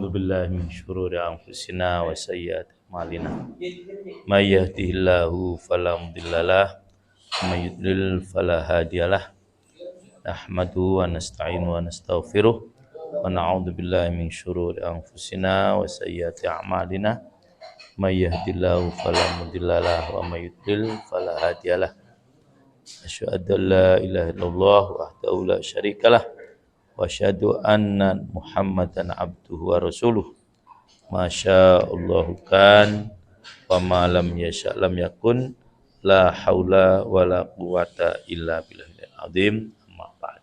A'udzu billahi min syururi anfusina wa sayyiati a'malina. May yahdihillahu fala mudhillalah wa may yudlil fala hadiyalah. Nahmaduhu wa nasta'inu wa nastaghfiruh wa na'udzu billahi min syururi anfusina wa sayyiati a'malina. May yahdihillahu fala mudhillalah wa may yudlil fala hadiyalah. Asyhadu an la ilaha illallah wahdahu la syarikalah wa asyhadu anna Muhammadan abduhu wa rasuluh. Masyaallahu kan wa ma lam yasha lam yakun la haula wala quwata illa billahil azim. Amma ba'd.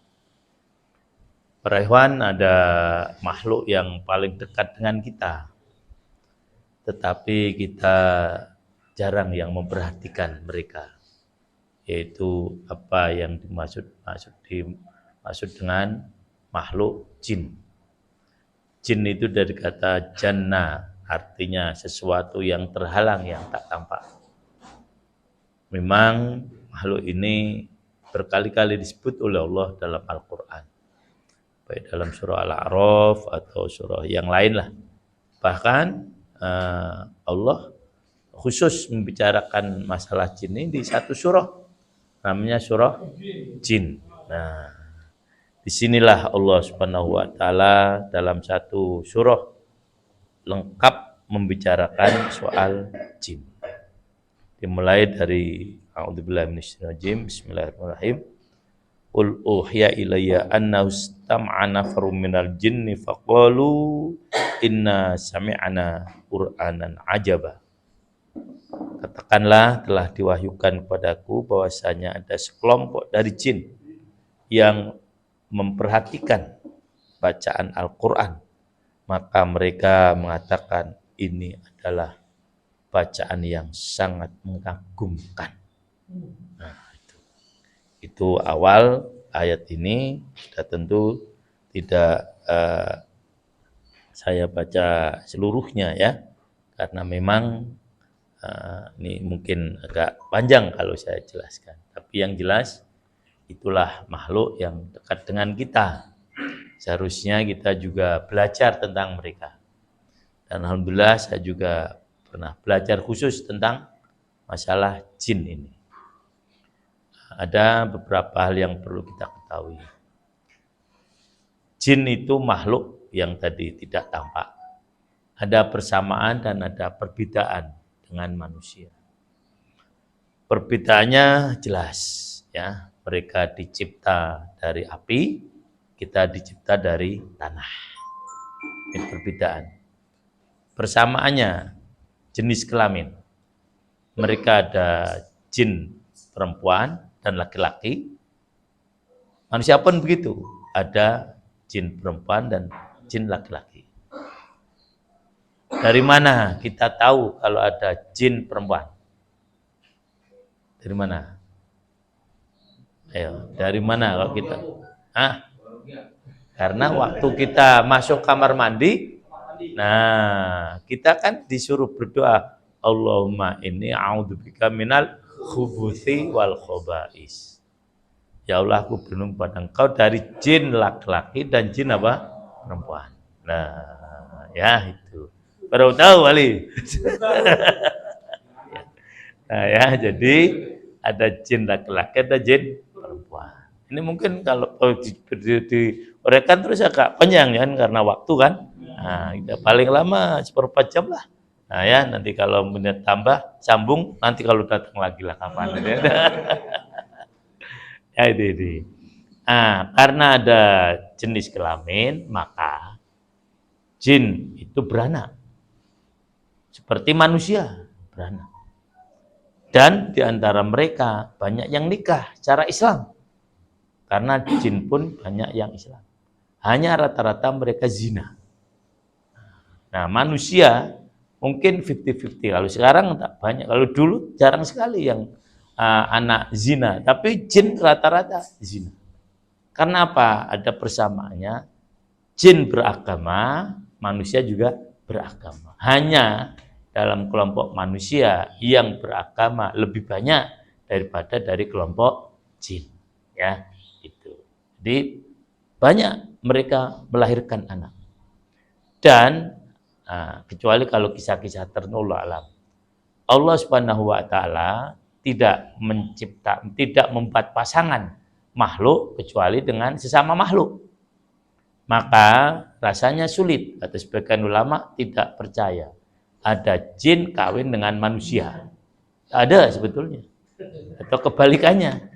Para ikhwan, ada makhluk yang paling dekat dengan kita, tetapi kita jarang yang memperhatikan mereka, yaitu apa yang dimaksud dengan makhluk jin. Jin itu dari kata janna, artinya sesuatu yang terhalang, yang tak tampak. Memang makhluk ini berkali-kali disebut oleh Allah dalam Al-Quran, baik dalam surah Al-A'raf atau surah yang lain lah. Bahkan Allah khusus membicarakan masalah jin ini di satu surah, namanya surah Jin. Nah, disinilah Allah Subhanahu wa Ta'ala dalam satu surah lengkap membicarakan soal jin. Dimulai dari a'udzubillahi minasyaitonir rajim, bismillahirrahmanirrahim. Qul uhiya ilayya annahu istam'a nafarun minal jinni faqalu inna sami'na qur'anan ajaba. Katakanlah, telah diwahyukan kepadaku bahwasanya ada sekelompok dari jin yang memperhatikan bacaan Al-Quran, maka mereka mengatakan ini adalah bacaan yang sangat mengagumkan. Nah, itu awal ayat ini. Sudah tentu tidak saya baca seluruhnya ya, karena memang ini mungkin agak panjang kalau saya jelaskan. Tapi yang jelas, itulah makhluk yang dekat dengan kita. Seharusnya kita juga belajar tentang mereka. Dan alhamdulillah saya juga pernah belajar khusus tentang masalah jin ini. Ada beberapa hal yang perlu kita ketahui. Jin itu makhluk yang tadi tidak tampak. Ada persamaan dan ada perbedaan dengan manusia. Perbedaannya jelas ya. Mereka dicipta dari api, kita dicipta dari tanah. Ini perbedaan. Persamaannya jenis kelamin. Mereka ada jin perempuan dan laki-laki. Manusia pun begitu, ada jin perempuan dan jin laki-laki. Dari mana kita tahu kalau ada jin perempuan? Dari mana? Ayo, dari mana kalau kita? Karena waktu kita masuk kamar mandi, nah kita kan disuruh berdoa, Allahumma inni a'udzubika minal khubuthi wal khobais. Ya Allah, aku berlindung pada Engkau dari jin laki-laki dan jin apa? Perempuan. Nah, ya itu. Baru tahu kali. Nah ya, jadi ada jin laki-laki, ada jin perempuan. Ini mungkin kalau diuraikan terus agak panjang ya, karena waktu kan. Nah, kita paling lama seperempat jam lah. Nah ya, nanti kalau menit tambah sambung, nanti kalau datang lagi lah kapan. Ya itu. Nah, karena ada jenis kelamin, maka jin itu beranak. Seperti manusia beranak. Dan di antara mereka banyak yang nikah secara Islam. Karena jin pun banyak yang Islam. Hanya rata-rata mereka zina. Nah, manusia mungkin 50-50. Kalau sekarang tak banyak. Kalau dulu jarang sekali yang anak zina. Tapi jin rata-rata zina. Karena apa? Ada persamaannya. Jin beragama, manusia juga beragama. Hanya dalam kelompok manusia yang beragama lebih banyak daripada dari kelompok jin, ya itu. Jadi banyak mereka melahirkan anak. Dan kecuali kalau kisah-kisah tertentu alam. Allah Subhanahu wa taala tidak membuat pasangan makhluk kecuali dengan sesama makhluk. Maka rasanya sulit, kata sebagian ulama tidak percaya ada jin kawin dengan manusia. Ada sebetulnya. Atau kebalikannya.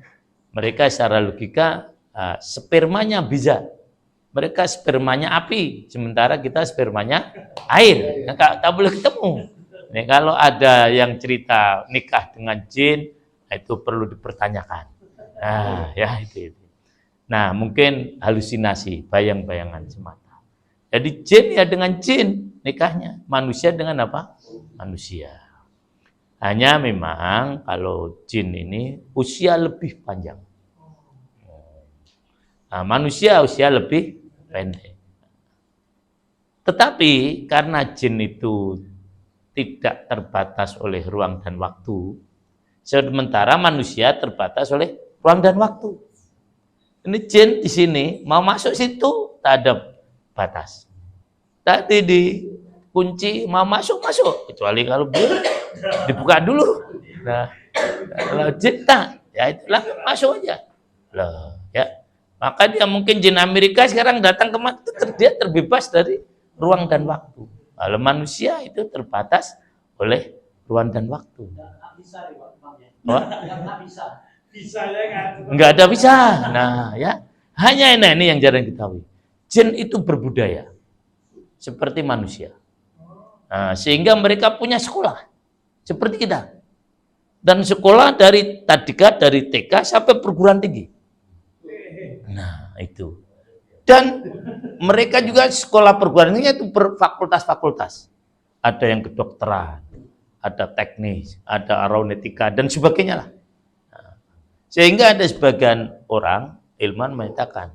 Mereka secara logika spermanya bisa. Mereka spermanya api, sementara kita spermanya air. Tak boleh ketemu. Nah, kalau ada yang cerita nikah dengan jin, itu perlu dipertanyakan. Nah, ya itu. Nah, mungkin halusinasi, bayang-bayangan semata. Jadi jin ya dengan jin nikahnya, manusia dengan apa? Manusia. Hanya memang kalau jin ini usia lebih panjang. Nah, manusia usia lebih pendek. Tetapi karena jin itu tidak terbatas oleh ruang dan waktu, sementara manusia terbatas oleh ruang dan waktu. Ini jin di sini mau masuk situ tak ada batas. Tadi dikunci mau masuk, kecuali kalau dibuka dulu. Nah, kalau jin tak, ya itulah masuk aja. Loh, ya. Maka dia mungkin jin Amerika sekarang datang ke dia terbebas dari ruang dan waktu. Kalau manusia itu terbatas oleh ruang dan waktu. Enggak ada bisa. Nah, ya. Hanya ini yang jarang diketahui. Jin itu berbudaya seperti manusia. Nah, sehingga mereka punya sekolah seperti kita. Dan sekolah dari TK sampai perguruan tinggi. Nah, itu. Dan mereka juga sekolah perguruan tinggi itu berfakultas-fakultas. Ada yang kedokteran, ada teknis, ada aeronautika dan sebagainya lah. Sehingga ada sebagian orang, ilmuwan menyatakan,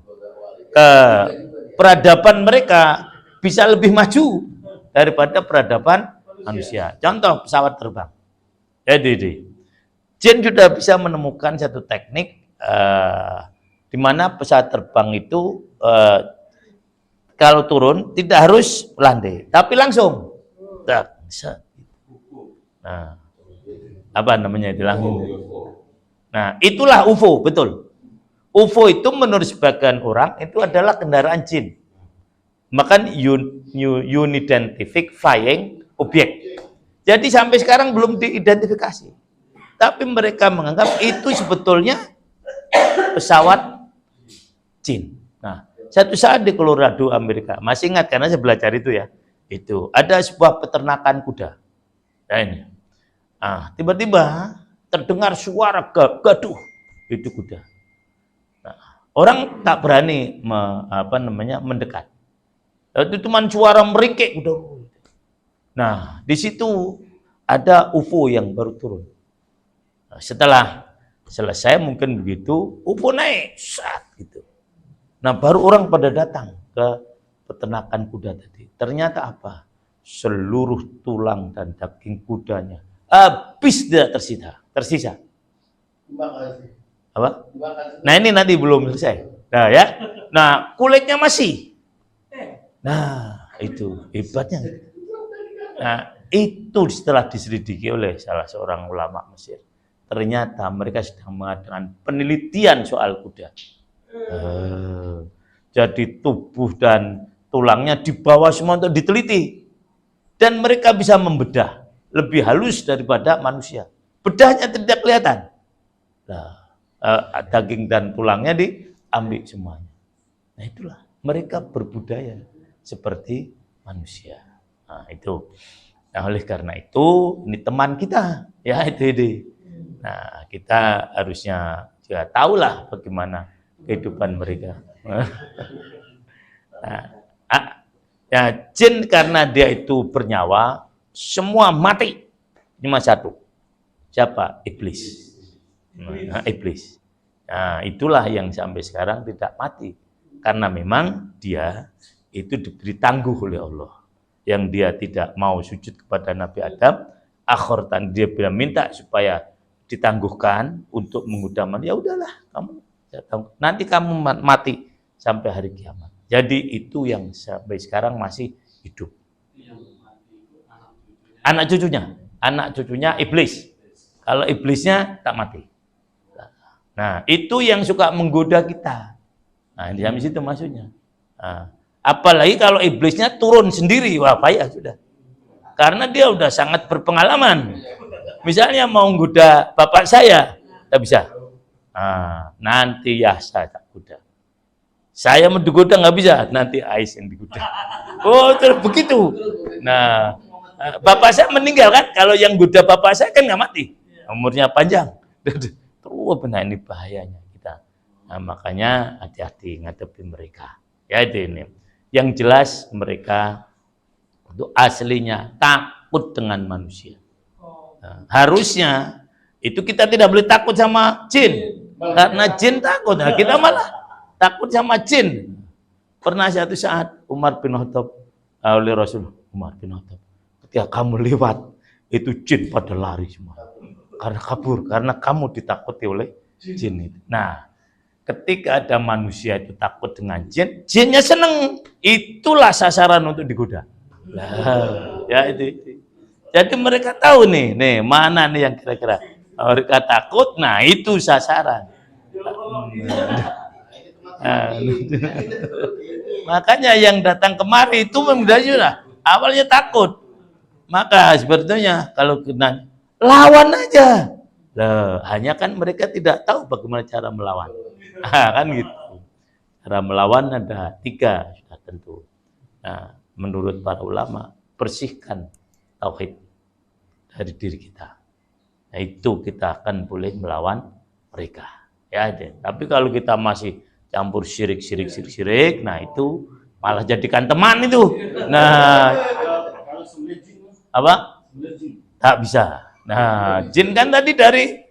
peradaban mereka bisa lebih maju daripada peradaban manusia. Contoh pesawat terbang. Jadi, jin sudah bisa menemukan satu teknik di mana pesawat terbang itu kalau turun tidak harus landai, tapi langsung. Nah, apa namanya itu langsung? Nah, itulah UFO, betul. UFO itu menurut sebagian orang itu adalah kendaraan jin. Maka unidentified flying object. Jadi sampai sekarang belum diidentifikasi. Tapi mereka menganggap itu sebetulnya pesawat jin. Nah, satu saat di Colorado, Amerika, masih ingat karena saya belajar itu ya. Itu ada sebuah peternakan kuda. Nah ini. Tiba-tiba terdengar suara gaduh itu kuda. Nah, orang tak berani mendekat. Itu cuma suara meringkik kuda. Nah, di situ ada UFO yang baru turun. Nah, setelah selesai mungkin begitu, UFO naik, gitu. Nah, baru orang pada datang ke peternakan kuda tadi. Ternyata apa? Seluruh tulang dan daging kudanya habis tidak tersisa. Apa? Nah, ini nanti belum selesai. Nah, ya. Nah, kulitnya masih. Nah, itu hebatnya. Nah, itu setelah diselidiki oleh salah seorang ulama Mesir. Ternyata mereka sedang mengadakan penelitian soal kuda. Jadi tubuh dan tulangnya dibawa semua untuk diteliti. Dan mereka bisa membedah lebih halus daripada manusia. Bedahnya tidak kelihatan. Nah, daging dan tulangnya diambil semuanya. Nah, itulah mereka berbudaya seperti manusia. Nah, itu. Nah, oleh karena itu ini teman kita, ya itu. Nah, kita harusnya juga tahulah bagaimana kehidupan mereka. Nah, ya, jin karena dia itu bernyawa, semua mati. Cuma satu. Siapa? Iblis. Nah, iblis. Nah, itulah yang sampai sekarang tidak mati. Karena memang dia itu diberi tangguh oleh Allah. Yang dia tidak mau sujud kepada Nabi Adam, akhirnya dia bilang minta supaya ditangguhkan untuk mengudam. Ya udahlah, nanti kamu mati sampai hari kiamat. Jadi itu yang sampai sekarang masih hidup. Anak cucunya iblis. Kalau iblisnya tak mati. Nah, itu yang suka menggoda kita. Nah, di situ maksudnya. Nah, apalagi kalau iblisnya turun sendiri, wah payah sudah. Karena dia udah sangat berpengalaman. Misalnya mau menggoda bapak saya, tak bisa. Nah, nanti ya saya tak goda. Saya mau digoda nggak bisa, nanti Ais yang digoda. Oh, terus begitu. Nah, bapak saya meninggal kan, kalau yang goda bapak saya kan nggak mati, umurnya panjang. Terus benar ini bahayanya kita. Nah, makanya hati-hati ngadepi mereka. Ya itu ini. Yang jelas mereka itu aslinya takut dengan manusia. Nah, harusnya itu kita tidak boleh takut sama jin, karena jin takut. Nah, kita malah takut sama jin. Pernah satu saat Umar bin Khattab oleh Rasul, Umar bin Khattab, ketika kamu lewat itu jin pada lari semua karena kabur, karena kamu ditakuti oleh jin itu. Nah, ketika ada manusia itu takut dengan jin, jinnya seneng, itulah sasaran untuk digoda. Nah, ya itu. Jadi mereka tahu nih mana nih yang kira-kira mereka takut, nah itu sasaran. Nah, makanya yang datang kemari itu sudah awalnya takut. Maka sebetulnya kalau kena lawan aja. Loh, hanya kan mereka tidak tahu bagaimana cara melawan. Kan gitu. Cara melawan ada 3 sudah tentu. Nah, menurut para ulama, bersihkan tauhid dari diri kita. Nah, itu kita akan boleh melawan mereka. Ya, tapi kalau kita masih campur syirik, nah itu malah jadikan teman itu. Nah, apa? Tak bisa. Nah, jin kan tadi dari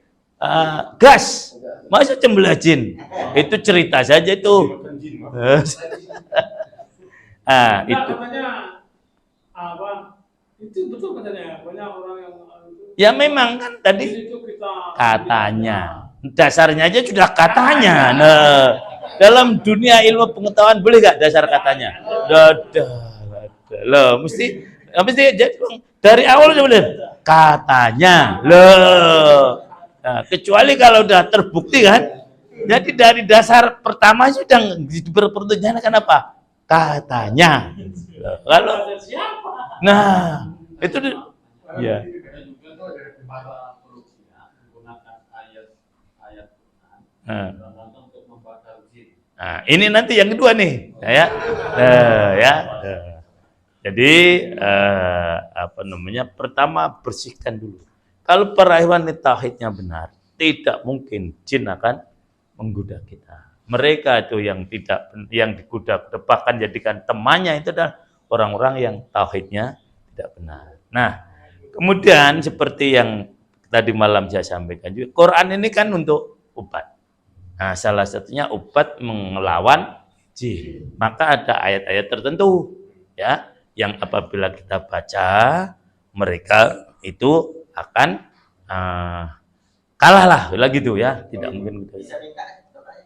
gas, masa cembelah jin? Itu cerita saja itu. Itu. Itu betul katanya, banyak orang yang ya memang kan tadi katanya, dasarnya aja sudah katanya. Nah, dalam dunia ilmu pengetahuan boleh gak dasar katanya? Loh, mesti dari awal sudah boleh katanya. Loh, nah, kecuali kalau udah terbukti kan. Jadi dari dasar pertama sudah berpertunjukan apa? Katanya. Loh, kalau nah itu ya. Nah, ini nanti yang kedua nih, ya. Jadi apa namanya? Pertama bersihkan dulu. Kalau perahiwan tauhidnya benar, tidak mungkin jin akan menggoda kita. Mereka itu yang digoda, bahkan jadikan temannya itu adalah orang-orang yang tauhidnya tidak benar. Nah, kemudian seperti yang tadi malam saya sampaikan juga, Quran ini kan untuk obat. Nah, salah satunya obat melawan jin. Maka ada ayat-ayat tertentu ya, yang apabila kita baca, mereka itu akan kalah lah gitu ya. Tidak mungkin gitu.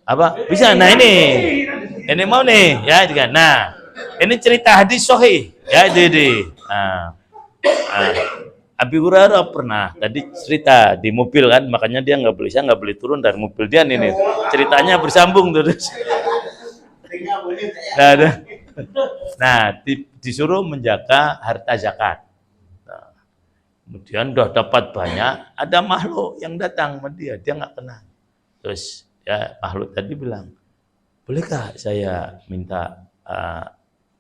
Apa? Bisa. Nah, ini mau nih ya juga. Nah, ini cerita hadis sahih ya, jadi Abi Hurairah pernah tadi cerita di mobil kan, makanya dia nggak boleh turun dari mobil dia nih. Ceritanya bersambung terus. Nah, disuruh menjaga harta zakat. Nah, kemudian udah dapat banyak, ada makhluk yang datang sama dia nggak kenal. Terus ya makhluk tadi bilang, bolehkah saya minta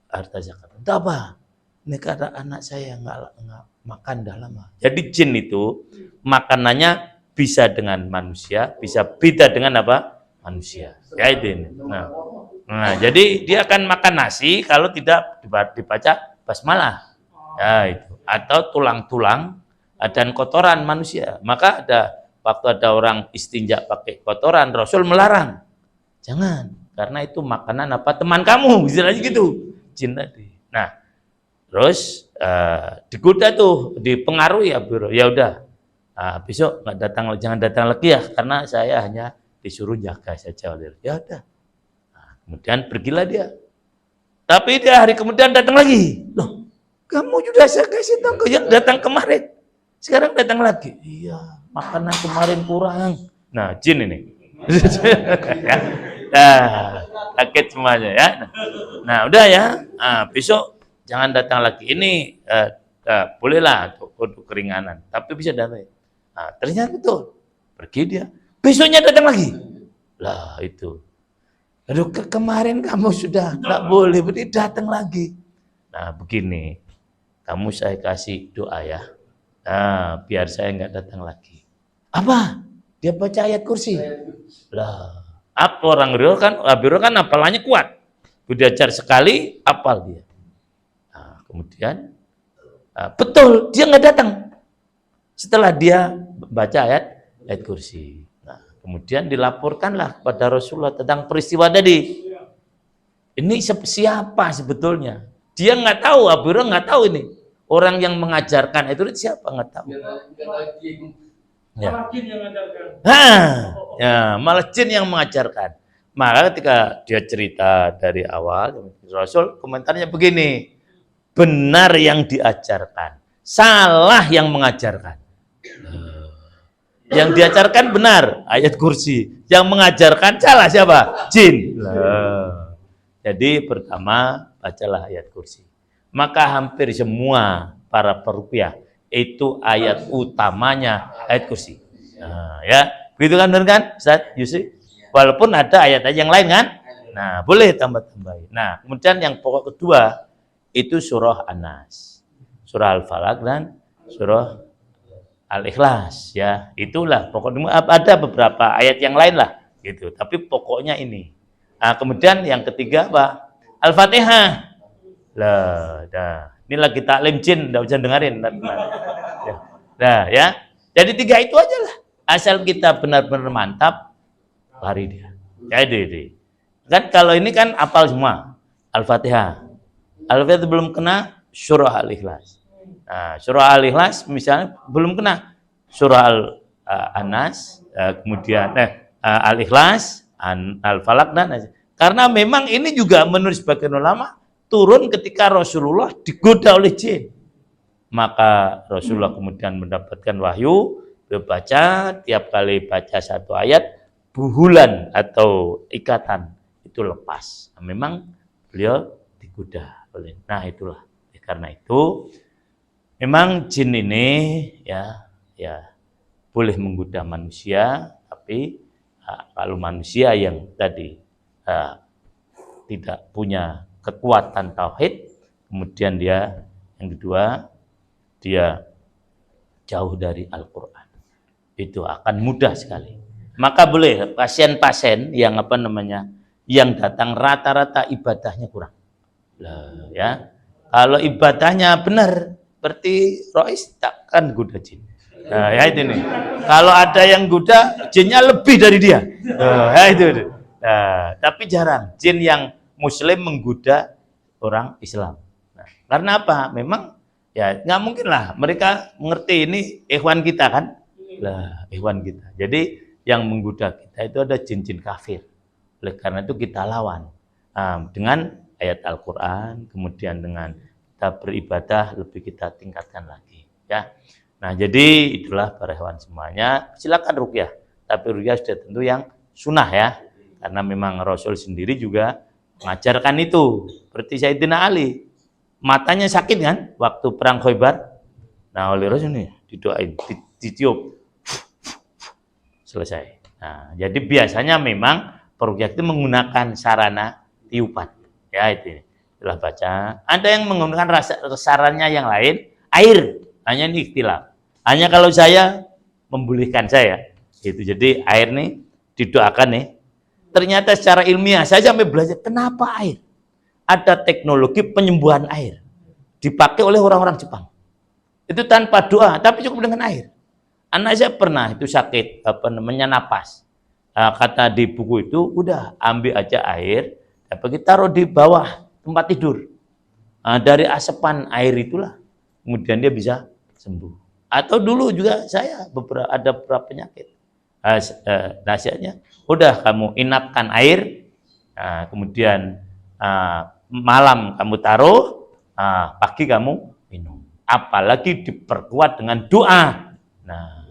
harta zakat? Untuk apa? Ini karena anak saya nggak makan dah lama. Jadi jin itu makanannya bisa dengan manusia, bisa beda dengan apa? Manusia. Ya itu ini. Nah, jadi dia akan makan nasi kalau tidak dibaca basmalah. Ya itu. Atau tulang-tulang dan kotoran manusia. Maka waktu ada orang istinja pakai kotoran, Rasul melarang. Jangan, karena itu makanan apa? Teman kamu, istilahnya gitu. Jin tadi. Nah, terus digoda tuh, dipengaruhi ya bro. Ya udah, besok jangan datang lagi ya, karena saya hanya disuruh jaga saja. Ya udah. Nah, kemudian pergilah dia. Tapi dia hari kemudian datang lagi. Loh, kamu sudah saya kasih tahu yang datang kemarin. Sekarang datang lagi. Iya, makanan kemarin kurang. Nah, jin ini. Ya. Nah, kaget semuanya ya. Nah, udah ya. Nah, besok jangan datang lagi. Ini bolehlah untuk keringanan, tapi bisa datang. Nah, ternyata betul. Pergi dia. Besoknya datang lagi. Lah, itu. Aduh, kemarin kamu sudah nggak boleh, berarti datang lagi. Nah, begini, kamu saya kasih doa ya. Nah, biar saya nggak datang lagi. Apa? Dia baca ayat kursi. Lah, apa orang Biro kan hafalannya kuat. Diajar sekali, hafal dia. Nah, kemudian, betul, dia nggak datang. Setelah dia baca ayat kursi. Kemudian dilaporkanlah kepada Rasulullah tentang peristiwa tadi. Ini siapa sebetulnya? Dia nggak tahu, Abu Hurairah nggak tahu ini. Orang yang mengajarkan itu siapa nggak tahu. Ya. Malah jin yang mengajarkan. Ya, malah jin yang mengajarkan. Maka ketika dia cerita dari awal, Rasul komentarnya begini. Benar yang diajarkan, salah yang mengajarkan. Yang diajarkan benar, ayat kursi. Yang mengajarkan salah siapa? Jin. Jadi pertama, bacalah ayat kursi. Maka hampir semua para peruqyah itu ayat utamanya ayat kursi. Nah, ya, begitu kan benar kan, Ustaz Yusuf? Walaupun ada ayat yang lain kan? Nah, boleh tambah-tambahin. Nah, kemudian yang pokok kedua itu surah An-Nas, surah Al-Falaq dan surah Al-Ikhlas, ya. Itulah pokoknya, ada beberapa ayat yang lain lah gitu, tapi pokoknya ini. Nah, kemudian yang ketiga apa? Al-Fatihah. Lah, dah. Ini lagi taklim jin, enggak usah dengerin. Nah, ya. Jadi tiga itu aja lah. Asal kita benar-benar mantap, lari dia. Jadi kan kalau ini kan apal semua. Al-Fatihah. Al-Fatihah belum kena, surah Al-Ikhlas. Nah, surah Al-Ikhlas misalnya belum kena, surah An-Nas, kemudian Al-Ikhlas, Al-Falaq dan karena memang ini juga menurut sebagian ulama turun ketika Rasulullah digoda oleh jin. Maka Rasulullah kemudian mendapatkan wahyu, baca tiap kali baca satu ayat, buhulan atau ikatan itu lepas. Nah, memang beliau digoda oleh. Nah, itulah. Karena itu memang jin ini ya boleh menggoda manusia, tapi kalau manusia yang tadi tidak punya kekuatan tauhid, kemudian dia yang kedua dia jauh dari Al-Qur'an, itu akan mudah sekali. Maka boleh pasien-pasien yang yang datang rata-rata ibadahnya kurang. Lah, ya. Kalau ibadahnya benar, berarti Rois takkan goda jin. Nah, ya itu nih. Kalau ada yang goda, jinnya lebih dari dia. Ya itu. Nah, tapi jarang jin yang Muslim menggoda orang Islam. Nah, karena apa? Memang ya nggak mungkin lah mereka mengerti ini ikhwan kita kan? Lah, ikhwan kita. Jadi yang menggoda kita itu ada jin-jin kafir. Oleh karena itu kita lawan dengan ayat Al-Quran, kemudian dengan kita beribadah lebih kita tingkatkan lagi, ya. Nah, jadi itulah para hewan semuanya. Silakan ruqyah, tapi ruqyah sudah tentu yang sunnah ya, karena memang Rasul sendiri juga mengajarkan itu. Seperti Sayyidina Ali, matanya sakit kan waktu perang Khaybar. Nah, oleh Rasul nih didoain, ditiup, selesai. Nah, jadi biasanya memang peruqyah itu menggunakan sarana tiupan. Ya itu. Setelah baca, ada yang menggunakan sarannya yang lain, air. Hanya ini ikhtilaf. Hanya kalau saya membolehkan saya, gitu. Jadi air nih didoakan nih. Ternyata secara ilmiah saya sampai belajar kenapa air. Ada teknologi penyembuhan air dipakai oleh orang-orang Jepang. Itu tanpa doa, tapi cukup dengan air. Anak saya pernah itu sakit napas. Kata di buku itu, udah ambil aja air, tapi taruh di bawah tempat tidur. Dari asapan air itulah, kemudian dia bisa sembuh. Atau dulu juga saya ada beberapa penyakit. Nasihatnya, udah kamu inapkan air, kemudian malam kamu taruh, pagi kamu minum. Apalagi diperkuat dengan doa. Nah,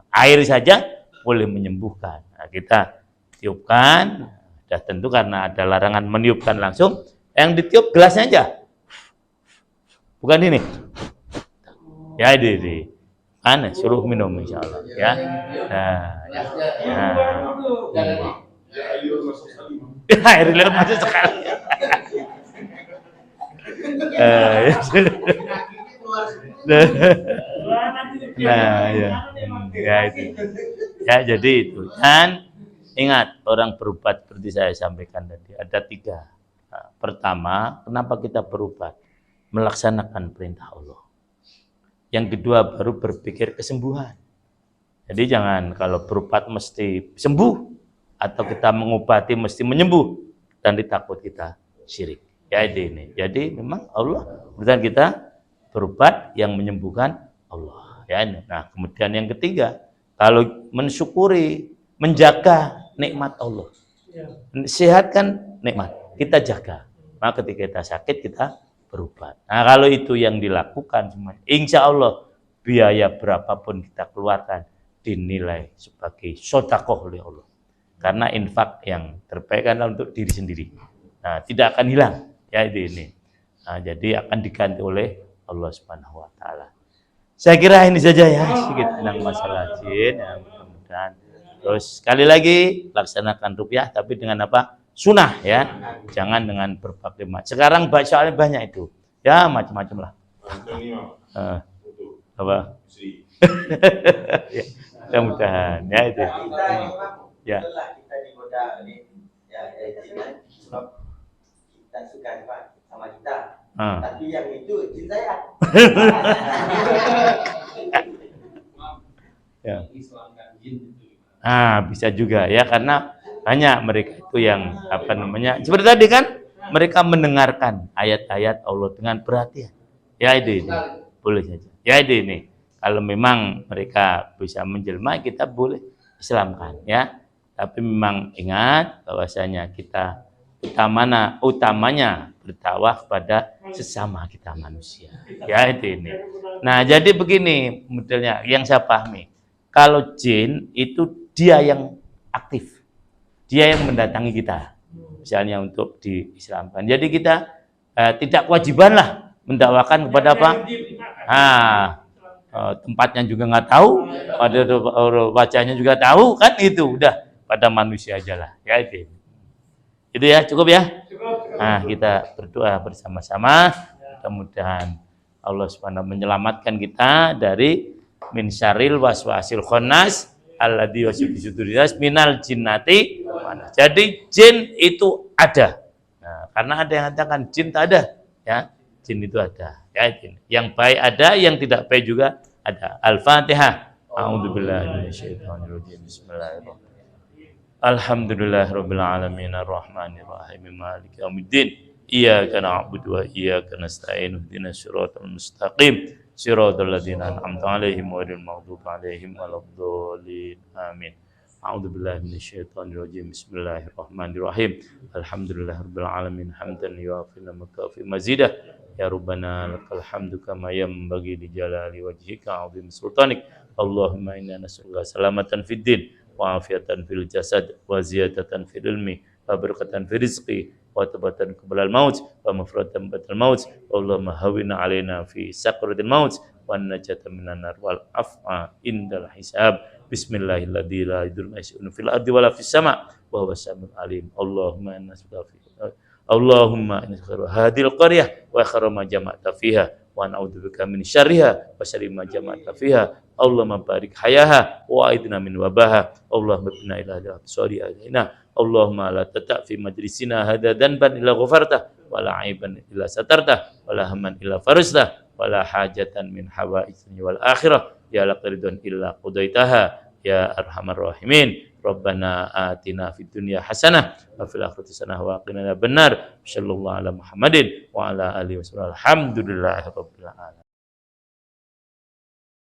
air saja boleh menyembuhkan. Nah, kita tiupkan, sudah tentu karena ada larangan meniupkan langsung, yang ditiup gelasnya aja. Bukan ini. Ya, ini. Kan suruh minum insyaallah ya. Air liur masuk sekali. Ya itu. Ya jadi itu. Dan ingat, orang berobat seperti saya sampaikan tadi ada 3. Pertama, kenapa kita berobat? Melaksanakan perintah Allah. Yang kedua, baru berpikir kesembuhan. Jadi jangan kalau berobat mesti sembuh, atau kita mengobati mesti menyembuh, dan ditakut kita syirik. Ya ini. Jadi memang Allah berikan kita berobat yang menyembuhkan Allah. Ya ini. Nah kemudian yang ketiga, kalau mensyukuri, menjaga nikmat Allah. Sehat kan nikmat, kita jaga. Maka ketika kita sakit kita berobat. Nah kalau itu yang dilakukan semuanya, insya Allah biaya berapapun kita keluarkan dinilai sebagai sedekah oleh Allah. Karena infak yang terbaik adalah untuk diri sendiri. Nah tidak akan hilang ya ini. Nah, jadi akan diganti oleh Allah Subhanahu Wa Taala. Saya kira ini saja ya sedikit tentang masalah jin. Ya, mudah-mudahan. Terus sekali lagi laksanakan ruqyah tapi dengan apa? Sunnah ya, jangan dengan berbagai macam. Sekarang soalnya banyak itu, ya macam-macam lah. Apa? Ya, mudah-mudahan ya itu. Ya. Kita digoda ini, ya kita suka sama kita. Tapi yang itu jin saya. Ya. Bisa juga ya karena banyak mereka itu yang seperti tadi kan mereka mendengarkan ayat-ayat Allah dengan perhatian. Ya ini boleh saja. Ya ini kalau memang mereka bisa menjelma kita boleh Islamkan ya. Tapi memang ingat bahwasanya kita utamanya berdakwah kepada sesama kita manusia. Ya ini. Nah jadi begini modelnya yang saya pahami. Kalau jin itu dia yang aktif. Dia yang mendatangi kita, misalnya untuk diislamkan. Jadi kita tidak kewajiban lah mendakwakan kepada apa? Tempatnya juga nggak tahu, pada wajahnya juga tahu, kan itu udah pada manusia aja lah. Ya itu ya cukup ya. Nah kita berdoa bersama-sama, mudah-mudahan Allah Subhanahu menyelamatkan kita dari min syarril waswasil khannas alladzi waswisu fi minal jinnati. Jadi jin itu ada. Nah, karena ada yang katakan jin tak ada, ya. Jin itu ada, ya jin. Yang baik ada, yang tidak baik juga ada. Al-Fatihah. A'udzubillahi minasyaitonirrajim. Bismillahirrahmanirrahim. Alhamdulillahirabbil alamin arrahmanirrahim maliki yaumiddin. Iyyaka na'budu wa iyyaka nasta'in. Ihdinas siratal mustaqim. Siratal ladzina an'amta 'alaihim ghairil maghdubi 'alaihim waladdallin. Amin. A'udzubillahi minasyaitonirrajim. Bismillahirrahmanirrahim. Alhamdulillahirabbil alamin hamdan yuwafi wa mazidah. Ya Rabbana lakal hamdu kama yanbaghi li jalali wajhika 'azim sultanik. Allahumma inna nas'aluka salamatan fid din wa afiatan fil jasad wa ziyadatan fil ilmi wa barakatan fil rizqi wa tabatan qabla al maut wa mafratan ba'da al maut. Allahumma hawwin 'alaina fi sakratil maut wa najatan minan nar wal af'a indal hisab. Bismillahirrahmanirrahim. La ilaha illa fil ardi wala fis sama' wa huwas samiul alim. Allahumma inna Allahumma inna hadhil qaryah wa khairu ma jama'ta fiha wa na'udzubika min syarriha wa syarri ma jama'ta fiha. Allahumma barik hayaha wa aidna min wabaha. Allahumma bina ila al-absari alaina. Allahumma la tata' fi majlisina hadha dhanban illa ghafarta wa la aiban illa satarta wa la hamman illa farajta wa la hajatan min hawaijni wal akhirah ya la qaridun illa qadaitaha ya arhamar rahimin. Rabbana atina fid dunya hasanah wa fil akhirati hasanah wa qina adzabannar. Sallallahu ala Muhammadin wa ala alihi wasallam. Alhamdulillahirabbil alamin.